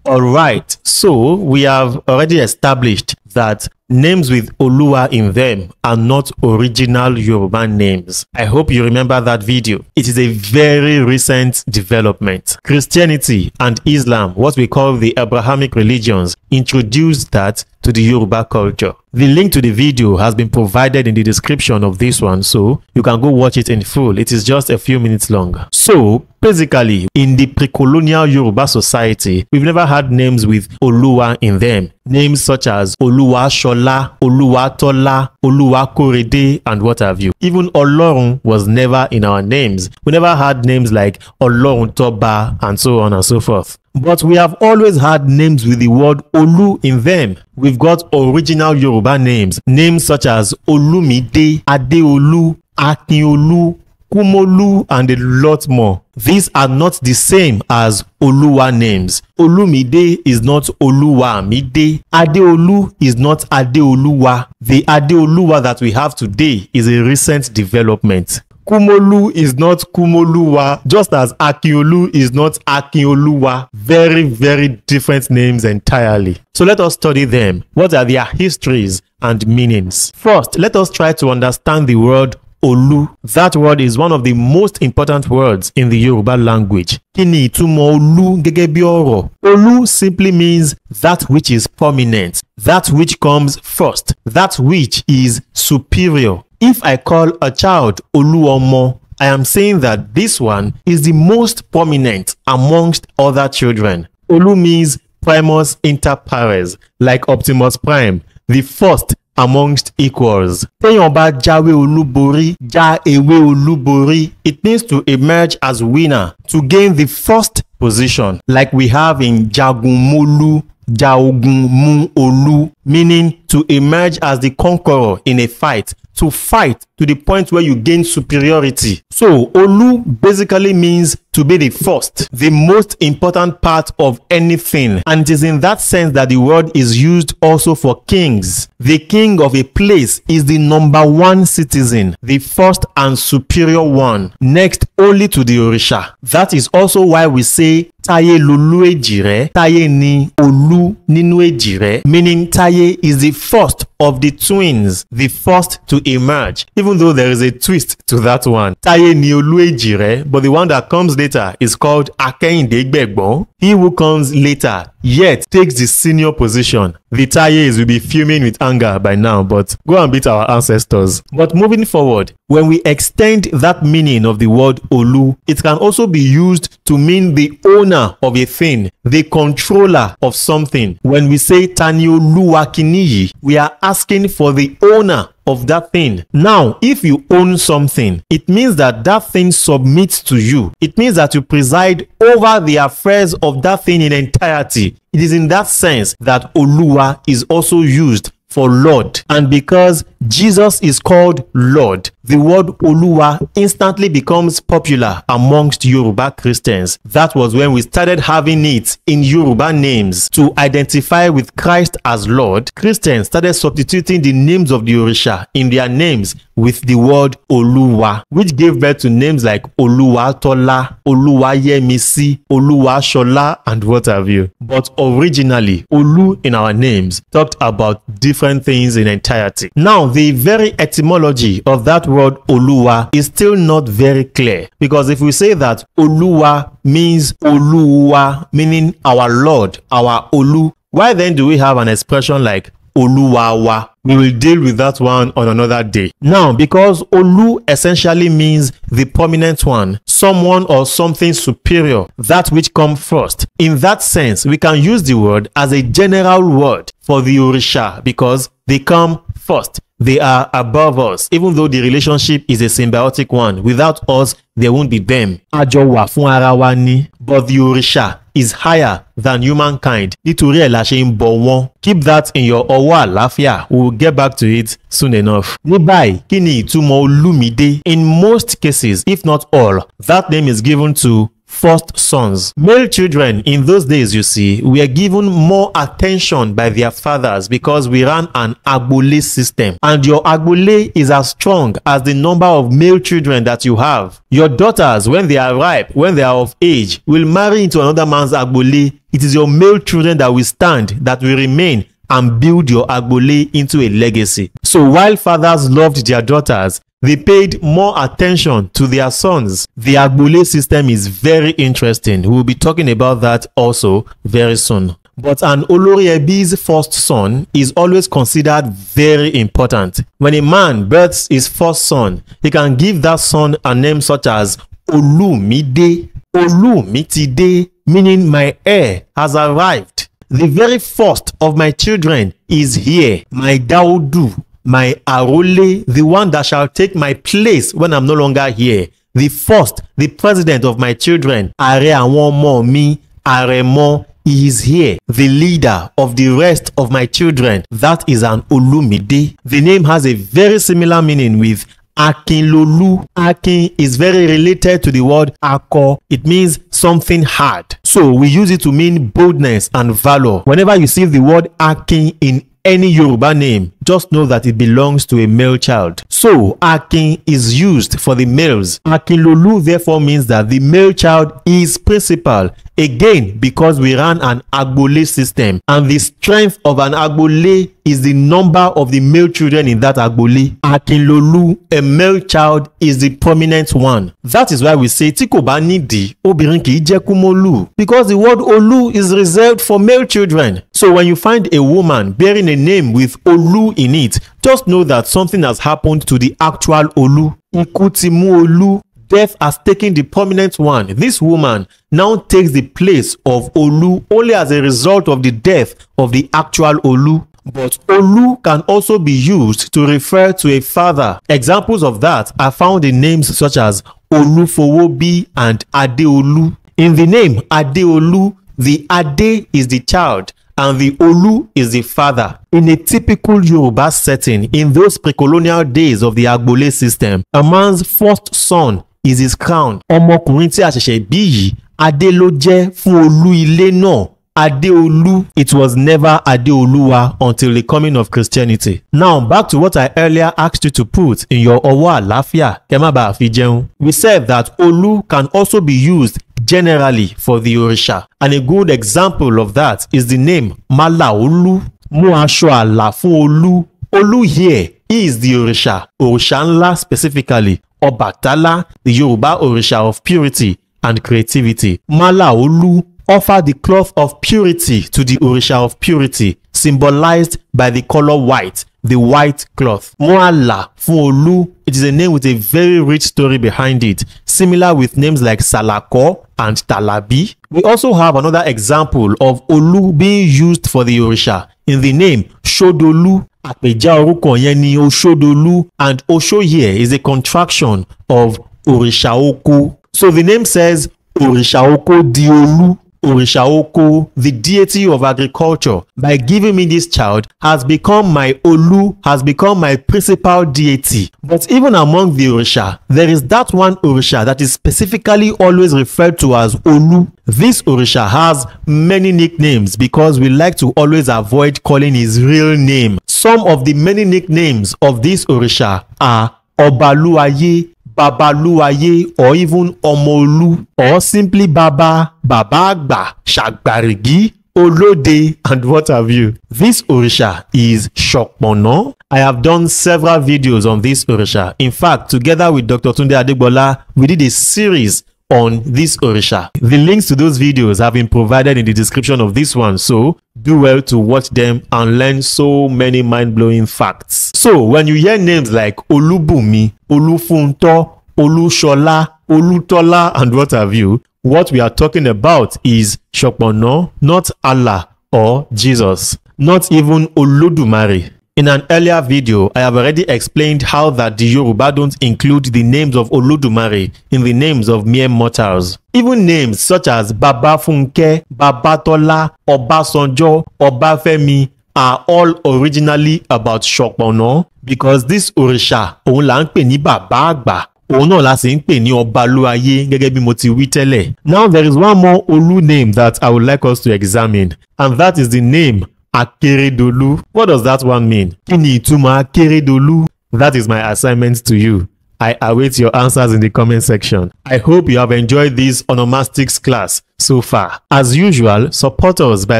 All right, so we have already established that names with Oluwa in them are not original Yoruba names. I hope you remember that video. It is a very recent development. Christianity and Islam, what we call the Abrahamic religions, introduced that to the Yoruba culture. The link to the video has been provided in the description of this one, so you can go watch it in full. It is just a few minutes long. So, basically, in the pre-colonial Yoruba society, we've never had names with Oluwa in them. Names such as Oluwa Shola, Oluwa Tola, Oluwa Korede, and what have you. Even Olorun was never in our names. We never had names like Olorun Toba, and so on and so forth. But we have always had names with the word Olu in them. We've got original Yoruba names. Names such as Olumide, Adeolu, Akinlolu, Kumolu, and a lot more. These are not the same as Oluwa names. Olumide is not Oluwamide. Adeolu is not Adeoluwa. The Adeoluwa that we have today is a recent development. Kumolu is not Kumoluwa, just as Akinlolu is not Akinoluwa. Very, very different names entirely. So let us study them. What are their histories and meanings? First, let us try to understand the word Olu. That word is one of the most important words in the Yoruba language. Kini itumo Olu gẹ́gẹ́ bí ọ̀rọ̀? Olu simply means that which is prominent, that which comes first, that which is superior. If I call a child Oluomo, I am saying that this one is the most prominent amongst other children. Olu means primus inter pares, like Optimus Prime, the first amongst equals. Téèyàn bá jáwé olúborí, já ewé olúborí. It means to emerge as winner, to gain the first position, like we have in Jagunmolu, Jaogun mu Olu, meaning to emerge as the conqueror in a fight, to fight to the point where you gain superiority. So Olu basically means to be the first, the most important part of anything. And it is in that sense that the word is used also for kings. The king of a place is the number one citizen, the first and superior one, next only to the Orisha. That is also why we say Tayelolu ejire, Taye ni Olu ninu ejire, meaning Taye is the first of the twins, the first to emerge, even though there is a twist to that one. Taye ni Olu ejire, but the one that comes later is called Akeyinde. He who comes later yet takes the senior position. The Tayes will be fuming with anger by now, but go and beat our ancestors. But moving forward, when we extend that meaning of the word Olu, it can also be used to mean the owner of a thing, the controller of something. When we say Tani Oluwa kiniyi, we are asking for the owner of that thing. Now, if you own something, it means that that thing submits to you. It means that you preside over the affairs of that thing in entirety. It is in that sense that Oluwa is also used for Lord. And because Jesus is called Lord, the word Oluwa instantly becomes popular amongst Yoruba Christians. That was when we started having it in Yoruba names. To identify with Christ as Lord, Christians started substituting the names of the Orisha in their names with the word Oluwa, which gave birth to names like Oluwa Tola, Oluwa Yemisi, Oluwa Shola, and what have you. But originally, Olu in our names talked about different things in entirety. Now, the very etymology of that word Oluwa is still not very clear, because if we say that Oluwa means Oluwa, meaning our Lord, our Olu, why then do we have an expression like Oluwawa? We will deal with that one on another day. Now, because Olu essentially means the prominent one, someone or something superior, that which comes first. In that sense, we can use the word as a general word for the Orisha because they come first. They are above us, even though the relationship is a symbiotic one. Without us, there won't be them. Ajo wa fún ara wa ni. But the Orisha is higher than humankind. Nítorí ẹ̀ la ṣe ń bọ̀ wọ́n. Keep that in your ọwọ́ àlàáfíà. We will get back to it soon enough. Ní báyìí, kí ni ìtumọ̀ Olumide? In most cases, if not all, that name is given to first sons. Male children in those days, you see, were given more attention by their fathers because we ran an agbole system. And your agbole is as strong as the number of male children that you have. Your daughters, when they are ripe, when they are of age, will marry into another man's agbole. It is your male children that will stand, that will remain, and build your agbole into a legacy. So while fathers loved their daughters, they paid more attention to their sons. The agbole system is very interesting. We will be talking about that also very soon. But an Olori Ebi's first son is always considered very important. When a man births his first son, he can give that son a name such as Olumide, Olumitide, meaning my heir has arrived. The very first of my children is here, my Daudu, my Arole, the one that shall take my place when I'm no longer here. The first, the president of my children, Are Awon mi, Aremo, he is here. The leader of the rest of my children, that is an Olumide. The name has a very similar meaning with Akinlolu. Akin is very related to the word Ako. It means something hard. So we use it to mean boldness and valor. Whenever you see the word Akin in any Yoruba name, just know that it belongs to a male child. So Akin is used for the males. Akinlolu therefore means that the male child is principal. Again, because we ran an agbole system, and the strength of an agbole is the number of the male children in that agbole. Akinlolu, a male child, is the prominent one. That is why we say tí kò bá nídìí, obìnrin kì í jẹ́ Kumolu, because the word Olu is reserved for male children. So when you find a woman bearing a name with Olu in it, just know that something has happened to the actual Olu. Ikú ti mú Olu. Death has taken the prominent one. This woman now takes the place of Olu only as a result of the death of the actual Olu. But Olu can also be used to refer to a father. Examples of that are found in names such as Olufowobi and Adeolu. In the name Adeolu, the Ade is the child and the Olu is the father. In a typical Yoruba setting, in those pre-colonial days of the Agbole system, a man's first son is his crown. Ọmọkùnrin tí a ṣẹ̀ṣẹ̀ bí yìí, Adé ló jẹ́ fún Olú ilé náà. Adeolu, it was never Adeoluwa until the coming of Christianity. Now, back to what I earlier asked you to put in your Ọwọ́ Àlàáfíà, kẹ́ má bàa fi jẹun. We said that Olu can also be used generally for the Orisha. And a good example of that is the name Malaolu. Mú aṣọ àlà fún Olu. Olu here is the Orisha. Orisha ńlá specifically. Ọbàtálá, the Yoruba Orisha of purity and creativity. Malaolu offer the cloth of purity to the Orisha of purity, symbolized by the color white, the white cloth. Moala fún Olu, it is a name with a very rich story behind it, similar with names like Salako and Talabi. We also have another example of Olu being used for the Orisha in the name Shodolu. Àpèjá orúkọ yẹn ni Oṣodolu, and Osho here is a contraction of Orisha Oko. So the name says Orisha Oko di Olu. Orisha Oko, the deity of agriculture, by giving me this child, has become my Olu, has become my principal deity. But even among the Orisha, there is that one Orisha that is specifically always referred to as Olu. This Orisha has many nicknames because we like to always avoid calling his real name. Some of the many nicknames of this Orisha are Obaluaye, Babaluaye, or even Omolu, or simply Baba, Babagba, Shagbarigi, Olode, and what have you. This Orisha is Shokmono. I have done several videos on this Orisha. In fact, together with Dr. Tunde Adegbola, we did a series on this Orisha. The links to those videos have been provided in the description of this one, so do well to watch them and learn so many mind-blowing facts. So when you hear names like Olubumi, Olufunto, Olushola, Olutola, and what have you, what we are talking about is Shokmono, not Allah or Jesus, not even Olodumare. In an earlier video, I have already explained how that the Yoruba don't include the names of Olodumare in the names of mere mortals. Even names such as Baba Funke, Babatola, Obasanjo, Obafemi are all originally about Shokmono, because this Orisha, òun là ń pè ní Baba Àgbà, òun náà la sì ń pè ní Ọbalúayé gẹ́gẹ́ bí mo ti wí tẹ́lẹ̀. Now there is one more Olu name that I would like us to examine, and that is the name Akeredolu. What does that one mean? Kí ni ìtumọ̀ Akeredolu? That is my assignment to you. I await your answers in the comment section. I hope you have enjoyed this onomastics class so far. As usual, support us by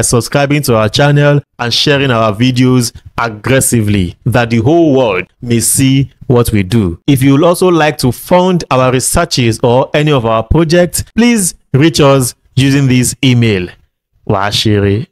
subscribing to our channel and sharing our videos aggressively that the whole world may see what we do. If you would also like to fund our researches or any of our projects, please reach us using this email. Washiri.